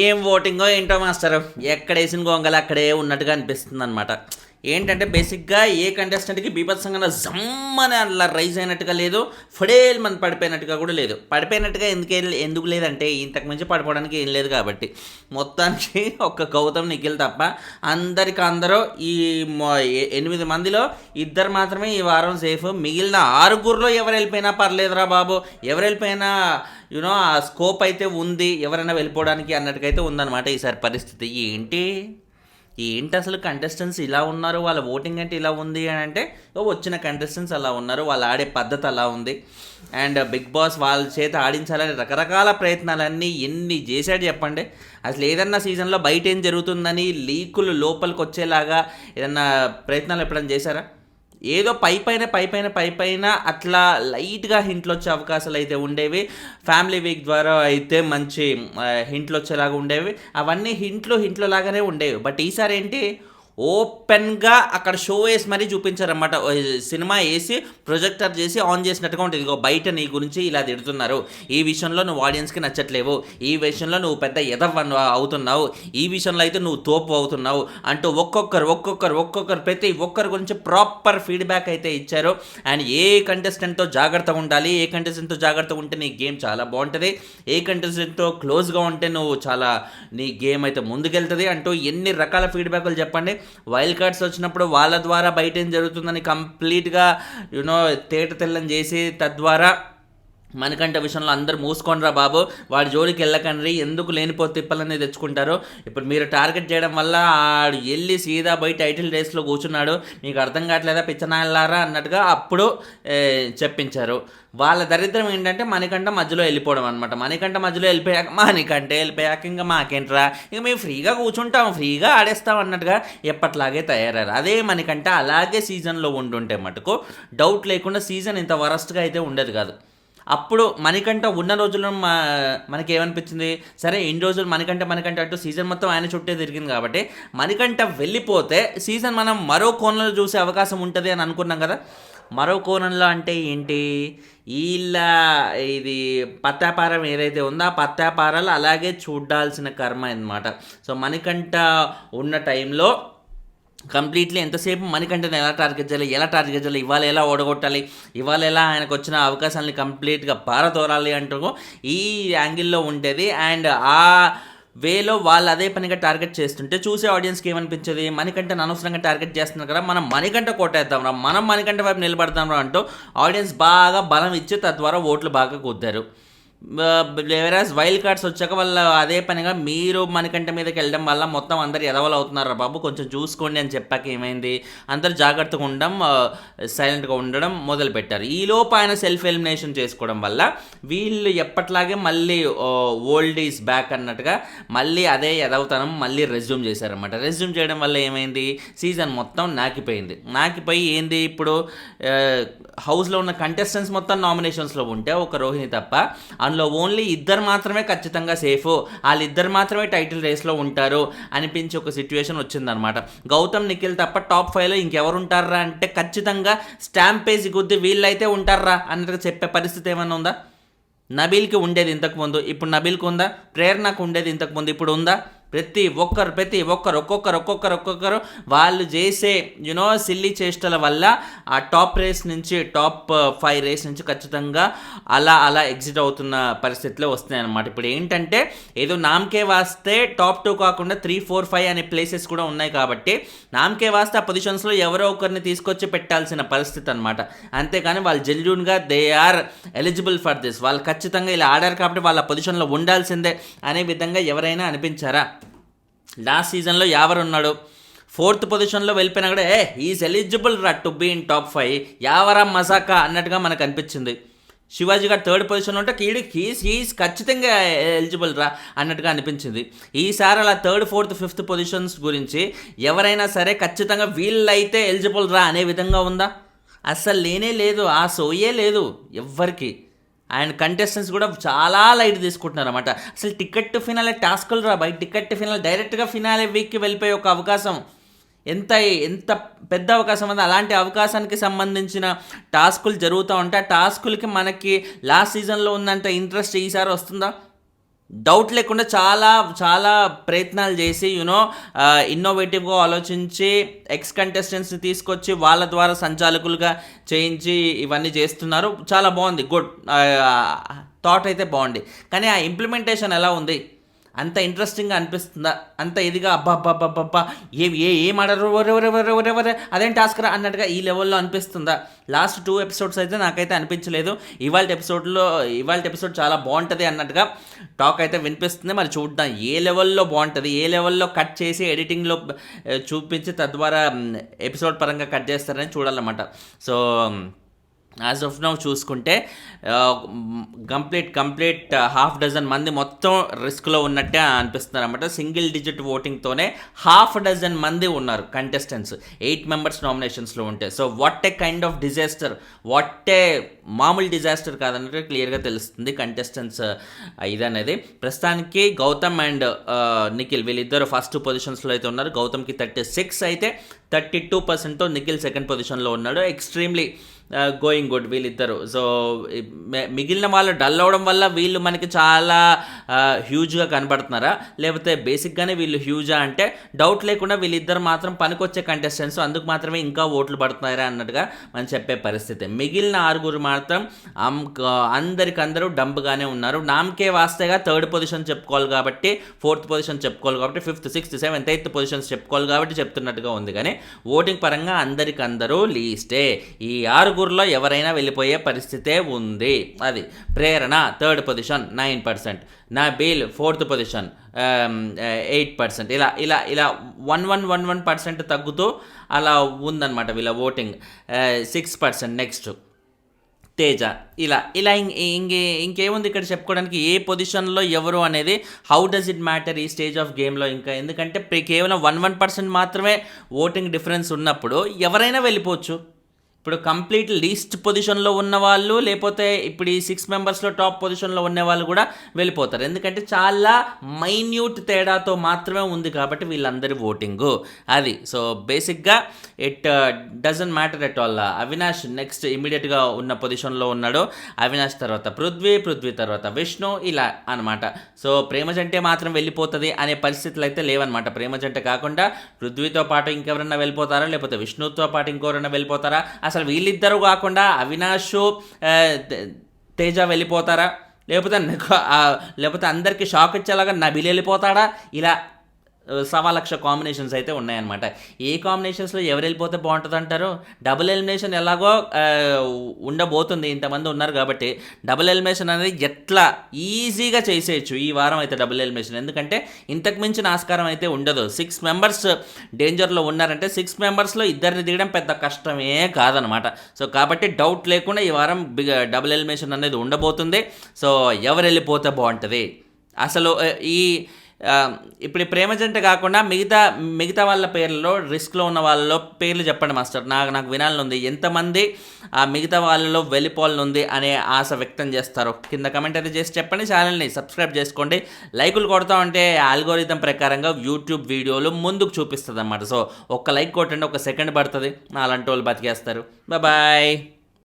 ఏం ఓటింగో ఏంటో మాస్టర్, ఎక్కడేసిన గొంగలు అక్కడే ఉన్నట్టుగా అనిపిస్తుంది అనమాట. ఏంటంటే బేసిక్గా ఏ కంటెస్టెంట్కి బీభత్సంగా జమ్మని అలా రైజ్ అయినట్టుగా లేదు, ఫడేల్ మన పడిపోయినట్టుగా కూడా లేదు. పడిపోయినట్టుగా ఎందుకు లేదంటే ఇంతకు మించి పడిపోవడానికి ఏం లేదు కాబట్టి. మొత్తానికి ఒక్క గౌతమ్ నిఖిల్ తప్ప అందరూ ఈ 8 మందిలో 2 మాత్రమే ఈ వారం సేఫ్. మిగిలిన 6 ఎవరు వెళ్ళిపోయినా పర్లేదురా బాబు, ఎవరు వెళ్ళిపోయినా ఆ స్కోప్ అయితే ఉంది ఎవరైనా వెళ్ళిపోవడానికి అన్నట్టుకైతే ఉందన్నమాట ఈసారి పరిస్థితి. ఏంటి అసలు కంటెస్టెంట్స్ ఇలా ఉన్నారు, వాళ్ళ ఓటింగ్ అంటే ఇలా ఉంది అని అంటే వచ్చిన కంటెస్టెంట్స్ అలా ఉన్నారు, వాళ్ళు ఆడే పద్ధతి అలా ఉంది. అండ్ బిగ్ బాస్ వాళ్ళ చేత ఆడించాలని రకరకాల ప్రయత్నాలన్నీ ఎన్ని చేశాడు చెప్పండి. అసలు ఏదన్నా సీజన్లో బయట ఏం జరుగుతుందని లీకులు లోపలికి వచ్చేలాగా ఏదన్నా ప్రయత్నాలు ఎప్పుడైనా చేశారా? ఏదో పైపైన అట్లా లైట్గా హింట్లు వచ్చే అవకాశాలు అయితే ఉండేవి. ఫ్యామిలీ వీక్ ద్వారా అయితే మంచి హింట్లు వచ్చేలాగా ఉండేవి. అవన్నీ హింట్లు లాగానే ఉండేవి. బట్ ఈసారి ఏంటి, ఓపెన్గా అక్కడ షో వేసి మరీ చూపించారన్నమాట. సినిమా వేసి ప్రొజెక్టర్ చేసి ఆన్ చేసినట్టుగా ఉంటుంది. ఇదిగో బయట నీ గురించి ఇలా తిడుతున్నారు, ఈ విషయంలో నువ్వు ఆడియన్స్కి నచ్చట్లేవు, ఈ విషయంలో నువ్వు పెద్ద ఎదవ అవుతున్నావు, ఈ విషయంలో అయితే నువ్వు తోపు అవుతున్నావు అంటూ ఒక్కొక్కరు ప్రతి ఒక్కరి గురించి ప్రాపర్ ఫీడ్బ్యాక్ అయితే ఇచ్చారు. అండ్ ఏ కంటెస్టెంట్తో జాగ్రత్తగా ఉండాలి, ఏ కంటెస్టెంట్తో జాగ్రత్తగా ఉంటే నీ గేమ్ చాలా బాగుంటుంది, ఏ కంటెస్టెంట్తో క్లోజ్గా ఉంటే నువ్వు చాలా నీ గేమ్ అయితే ముందుకెళ్తుంది అంటూ ఎన్ని రకాల ఫీడ్బ్యాక్లు చెప్పండి. వైల్డ్ కార్డ్స్ వచ్చినప్పుడు వాళ్ళ ద్వారా బయట ఏం జరుగుతుందని కంప్లీట్గా తేట తెల్లని చేసి తద్వారా మనకంటే విషయంలో అందరు మూసుకోండిరా బాబు, వాడి జోలికి వెళ్ళకండి, ఎందుకు లేనిపో తిప్పలన్నీ తెచ్చుకుంటారు. ఇప్పుడు మీరు టార్గెట్ చేయడం వల్ల ఆడు వెళ్ళి సీదా బయట టైటిల్ రేస్లో కూర్చున్నాడు, మీకు అర్థం కావట్లేదా పిచ్చనాయలారా అన్నట్టుగా అప్పుడు చెప్పించారు. వాళ్ళ దరిద్రం ఏంటంటే మణికంఠ మధ్యలో వెళ్ళిపోవడం అనమాట. మణికంఠ మధ్యలో వెళ్ళిపోయాక ఇంకా మాకేంట్రా, ఇక మేము ఫ్రీగా కూర్చుంటాం, ఫ్రీగా ఆడేస్తాం అన్నట్టుగా ఎప్పట్లాగే తయారయ్యారు. అదే మణికంఠ అలాగే సీజన్లో ఉండుంటే మటుకు డౌట్ లేకుండా సీజన్ ఇంత వరస్ట్గా అయితే ఉండేది కాదు. అప్పుడు మణికంఠ ఉన్న రోజుల్లో మనకి ఏమనిపించింది, సరే ఇన్ని రోజులు మణికంఠ అంటూ సీజన్ మొత్తం ఆయన చుట్టే తిరిగింది కాబట్టి మణికంఠ వెళ్ళిపోతే సీజన్ మనం మరో కోణంలో చూసే అవకాశం ఉంటుంది అని అనుకున్నాం కదా. మరో కోణంలో అంటే ఏంటి, ఇది పత్తాపారం ఏదైతే ఉందో ఆ పత్తాపారాలు అలాగే చూడాల్సిన కర్మ అన్నమాట. సో మణికంఠ ఉన్న టైంలో కంప్లీట్లీ ఎంతసేపు మణికంఠని ఎలా టార్గెట్ చేయాలి, ఇవాళ ఎలా ఓడగొట్టాలి, ఇవాళ ఎలా ఆయనకు వచ్చిన అవకాశాలని కంప్లీట్గా పారదోరాలి అంటూ ఈ యాంగిల్లో ఉండేది. అండ్ ఆ వేలో వాళ్ళు అదే పనిగా టార్గెట్ చేస్తుంటే చూసే ఆడియన్స్కి ఏమనిపించేది, మణికంఠని అనవసరంగా టార్గెట్ చేస్తున్నారు కదా, మనం మణికంఠ కొట్టేద్దాం రా, మనం మణికంఠ వైపు నిలబడతాం రా అంటూ ఆడియన్స్ బాగా బలం ఇచ్చి తద్వారా ఓట్లు బాగా కుద్దారు. వేరేస్ వైల్డ్ కార్డ్స్ వచ్చాక వాళ్ళ అదే పనిగా మీరు మణికంఠ మీదకి వెళ్ళడం వల్ల మొత్తం అందరు ఎదవలు అవుతున్నారు బాబు, కొంచెం చూసుకోండి అని చెప్పాక ఏమైంది, అందరు జాగ్రత్తగా ఉండడం, సైలెంట్గా ఉండడం మొదలుపెట్టారు. ఈలోపు ఆయన సెల్ఫ్ ఎలిమినేషన్ చేసుకోవడం వల్ల వీళ్ళు ఎప్పట్లాగే మళ్ళీ ఓల్డ్ ఈజ్ బ్యాక్ అన్నట్టుగా మళ్ళీ అదే ఎదవతనం మళ్ళీ రెజ్యూమ్ చేశారన్నమాట. రెజ్యూమ్ చేయడం వల్ల ఏమైంది, సీజన్ మొత్తం నాకిపోయి ఏంది ఇప్పుడు హౌస్లో ఉన్న కంటెస్టెంట్స్ మొత్తం నామినేషన్స్లో ఉంటే ఒక రోహిణి తప్ప అందులో ఓన్లీ 2 మాత్రమే ఖచ్చితంగా సేఫ్, వాళ్ళిద్దరు మాత్రమే టైటిల్ రేస్లో ఉంటారు అనిపించి ఒక సిచ్యువేషన్ వచ్చిందనమాట. గౌతమ్ నిఖిల్ తప్ప టాప్ 5లో ఇంకెవరు ఉంటారా అంటే ఖచ్చితంగా స్టాంప్ వేసి గుద్ది వీళ్ళైతే ఉంటారా అన్నట్టుగా చెప్పే పరిస్థితి ఏమైనా ఉందా? నబీల్కి ఉండేది ఇంతకుముందు, ఇప్పుడు నబీల్కి ఉందా? ప్రేరణకు ఉండేది ఇంతకుముందు, ఇప్పుడు ఉందా? ప్రతి ఒక్కరు ఒక్కొక్కరు వాళ్ళు చేసే సిల్లీ చేష్టల వల్ల ఆ టాప్ 5 రేస్ నుంచి ఖచ్చితంగా అలా ఎగ్జిట్ అవుతున్న పరిస్థితుల్లో వస్తున్నాయి అన్నమాట. ఇప్పుడు ఏంటంటే ఏదో నామకే వాస్తే టాప్ 2 కాకుండా 3, 4, 5 అనే ప్లేసెస్ కూడా ఉన్నాయి కాబట్టి నామకే వాస్తే ఆ పొజిషన్స్లో ఎవరో ఒకరిని తీసుకొచ్చి పెట్టాల్సిన పరిస్థితి అనమాట. అంతేకాని వాళ్ళు జెన్యూన్గా they are eligible for this, వాళ్ళు ఖచ్చితంగా ఇలా ఆడారు కాబట్టి వాళ్ళ పొజిషన్లో ఉండాల్సిందే అనే విధంగా ఎవరైనా అనిపించారా? లాస్ట్ సీజన్లో యావర్ ఉన్నాడు 4th పొజిషన్లో వెళ్ళిపోయినా కూడా ఈజ్ ఎలిజిబుల్ రా టు బీ ఇన్ టాప్ 5, యావరా మజాకా అన్నట్టుగా మనకు అనిపించింది. శివాజీ గారు 3rd పొజిషన్ ఉంటే హీస్ ఖచ్చితంగా ఎలిజిబుల్ రా అన్నట్టుగా అనిపించింది. ఈసారి అలా 3rd, 4th, 5th పొజిషన్స్ గురించి ఎవరైనా సరే ఖచ్చితంగా వీళ్ళైతే ఎలిజిబుల్ రా అనే విధంగా ఉందా? అస్సలు లేనే లేదు, ఆ సోయే లేదు ఎవ్వరికి. అండ్ కంటెస్టెంట్స్ కూడా చాలా లైట్ తీసుకుంటున్నారు అనమాట. అసలు టికెట్ టు ఫినాలే టాస్కులు రా బయట, టికెట్ టు ఫినాల్ డైరెక్ట్గా ఫినాలే వీక్కి వెళ్ళిపోయే ఒక అవకాశం, ఎంత పెద్ద అవకాశం ఉంది. అలాంటి అవకాశానికి సంబంధించిన టాస్కులు జరుగుతూ ఉంటాయి. ఆ టాస్కులకి మనకి లాస్ట్ సీజన్లో ఉన్నంత ఇంట్రెస్ట్ ఈసారి వస్తుందా? డౌట్ లేకుండా చాలా చాలా ప్రయత్నాలు చేసి ఇన్నోవేటివ్గా ఆలోచించి ఎక్స్ కంటెస్టెంట్స్ని తీసుకొచ్చి వాళ్ళ ద్వారా సంచాలకులుగా చేయించి ఇవన్నీ చేస్తున్నారు. చాలా బాగుంది, గుడ్ థాట్ అయితే బాగుంది. కానీ ఆ ఇంప్లిమెంటేషన్ ఎలా ఉంది? అంత ఇంట్రెస్టింగ్గా అనిపిస్తుందా? అంత ఇదిగా అబ్బా ఏం ఆడరు ఎవరెవరెవరెవరెవరే అదేం టాస్క్ రా అన్నట్టుగా ఈ లెవెల్లో అనిపిస్తుందా? లాస్ట్ 2 ఎపిసోడ్స్ అయితే నాకైతే అనిపించలేదు. ఇవాళ ఎపిసోడ్ చాలా బాగుంటుంది అన్నట్టుగా టాక్ అయితే వినిపిస్తుంది. మరి చూద్దాం ఏ లెవెల్లో బాగుంటుంది, ఏ లెవెల్లో కట్ చేసి ఎడిటింగ్లో చూపించి తద్వారా ఎపిసోడ్ పరంగా కట్ చేస్తారని చూడాలన్నమాట. సో యాజ్ ఆఫ్ నౌ చూసుకుంటే కంప్లీట్ హాఫ్ డజన్ మంది మొత్తం రిస్క్లో ఉన్నట్టే అనిపిస్తున్నారు అనమాట. సింగిల్ డిజిట్ ఓటింగ్తోనే హాఫ్ డజన్ మంది ఉన్నారు కంటెస్టెంట్స్ 8 మెంబర్స్ నామినేషన్స్లో ఉంటే. So what a kind of disaster, what a మామూలు డిజాస్టర్ కాదన్నట్టు క్లియర్గా తెలుస్తుంది కంటెస్టెంట్స్ ఇదనేది. ప్రస్తుతానికి గౌతమ్ అండ్ నిఖిల్ వీళ్ళిద్దరు ఫస్ట్ పొజిషన్స్లో అయితే ఉన్నారు. గౌతమ్కి 36 అయితే 32%తో నిఖిల్ సెకండ్ పొజిషన్లో ఉన్నాడు. ఎక్స్ట్రీమ్లీ గోయింగ్ గుడ్ వీళ్ళిద్దరు. సో మిగిలిన వాళ్ళు డల్ అవడం వల్ల వీళ్ళు మనకి చాలా హ్యూజ్గా కనబడుతున్నారా, లేకపోతే బేసిక్గానే వీళ్ళు హ్యూజా అంటే డౌట్ లేకుండా వీళ్ళిద్దరు మాత్రం పనికొచ్చే కంటెస్టెంట్స్, అందుకు మాత్రమే ఇంకా ఓట్లు పడుతున్నారా అన్నట్టుగా మనం చెప్పే పరిస్థితి. మిగిలిన 6 మాత్రం అందరికందరూ డంప్గానే ఉన్నారు. నామకే వాస్తేగా 3rd పొజిషన్ చెప్పుకోవాలి కాబట్టి, 4th పొజిషన్ చెప్పుకోవాలి కాబట్టి, 5th 6th 7th 8th positions చెప్పుకోవాలి కాబట్టి చెప్తున్నట్టుగా ఉంది. కానీ ఓటింగ్ పరంగా అందరికందరూ లీస్టే. ఈ 6 ఎవరైనా వెళ్ళిపోయే పరిస్థితే ఉంది. అది ప్రేరణ 3rd position 9%, Nabeel 4th position 8%, ఇలా ఇలా ఇలా 11% తగ్గుతూ అలా ఉందన్నమాట వీళ్ళ ఓటింగ్. 6% నెక్స్ట్ తేజ. ఇలా ఇలా ఇంకేముంది ఇక్కడ చెప్పుకోవడానికి? ఏ పొజిషన్లో ఎవరు అనేది హౌ డస్ ఇట్ మ్యాటర్ ఈ స్టేజ్ ఆఫ్ గేమ్లో? ఇంకా ఎందుకంటే కేవలం 1% మాత్రమే ఓటింగ్ డిఫరెన్స్ ఉన్నప్పుడు ఎవరైనా వెళ్ళిపోవచ్చు. ఇప్పుడు కంప్లీట్ లీస్ట్ పొజిషన్లో ఉన్న వాళ్ళు, లేకపోతే ఇప్పుడు ఈ 6 మెంబర్స్లో టాప్ పొజిషన్లో ఉన్న వాళ్ళు కూడా వెళ్ళిపోతారు. ఎందుకంటే చాలా మైన్యూట్ తేడాతో మాత్రమే ఉంది కాబట్టి వీళ్ళందరి ఓటింగు అది. సో బేసిక్గా it doesn't matter at all. Avinash next ఇమీడియట్గా ఉన్న పొజిషన్లో ఉన్నాడు. అవినాష్ తర్వాత పృథ్వీ తర్వాత విష్ణు, ఇలా అనమాట. సో ప్రేమజంటే మాత్రం వెళ్ళిపోతుంది అనే పరిస్థితులు అయితే లేవన్నమాట. ప్రేమజంట కాకుండా పృథ్వీతో పాటు ఇంకెవరన్నా వెళ్ళిపోతారా, లేకపోతే విష్ణుతో పాటు ఇంకెవరన్నా వెళ్ళిపోతారా, అసలు వీళ్ళిద్దరూ కాకుండా అవినాష్ తేజ వెళ్ళిపోతారా, లేకపోతే అందరికీ షాక్ ఇచ్చేలాగా నబిల్ వెళ్ళిపోతాడా, ఇలా 1,00,000 కాంబినేషన్స్ అయితే ఉన్నాయన్నమాట. ఏ కాంబినేషన్స్లో ఎవరు వెళ్ళిపోతే బాగుంటుంది అంటారు? డబుల్ ఎలిమినేషన్ ఎలాగో ఉండబోతుంది, ఇంతమంది ఉన్నారు కాబట్టి డబుల్ ఎలిమినేషన్ అనేది ఎట్లా ఈజీగా చేసేయచ్చు ఈ వారం అయితే డబుల్ ఎలిమినేషన్. ఎందుకంటే ఇంతకు మించిన ఆస్కారం అయితే ఉండదు. 6 మెంబర్స్ డేంజర్లో ఉన్నారంటే 6 మెంబర్స్లో ఇద్దరిని దిగడం పెద్ద కష్టమే కాదనమాట. సో కాబట్టి డౌట్ లేకుండా ఈ వారం డబుల్ ఎలిమినేషన్ అనేది ఉండబోతుంది. సో ఎవరు వెళ్ళిపోతే బాగుంటుంది అసలు? ఇప్పుడు ప్రేమజంట కాకుండా మిగతా వాళ్ళ పేర్లలో రిస్క్లో ఉన్న వాళ్ళలో పేర్లు చెప్పండి మాస్టర్, నాకు వినాలని ఉంది. ఎంతమంది ఆ మిగతా వాళ్ళలో వెళ్ళిపోవాలని అనే ఆశ వ్యక్తం చేస్తారు కింద కమెంట్ అయితే చేసి చెప్పండి. ఛానల్ని సబ్స్క్రైబ్ చేసుకోండి. లైకులు కొడతా ఉంటే ఆల్గోరిథం ప్రకారంగా యూట్యూబ్ వీడియోలు ముందుకు చూపిస్తుంది అన్నమాట. సో ఒక్క లైక్ కొట్టండి, 1 సెకండ్ పడుతుంది, అలాంటి వాళ్ళు బతికేస్తారు. బాయ్.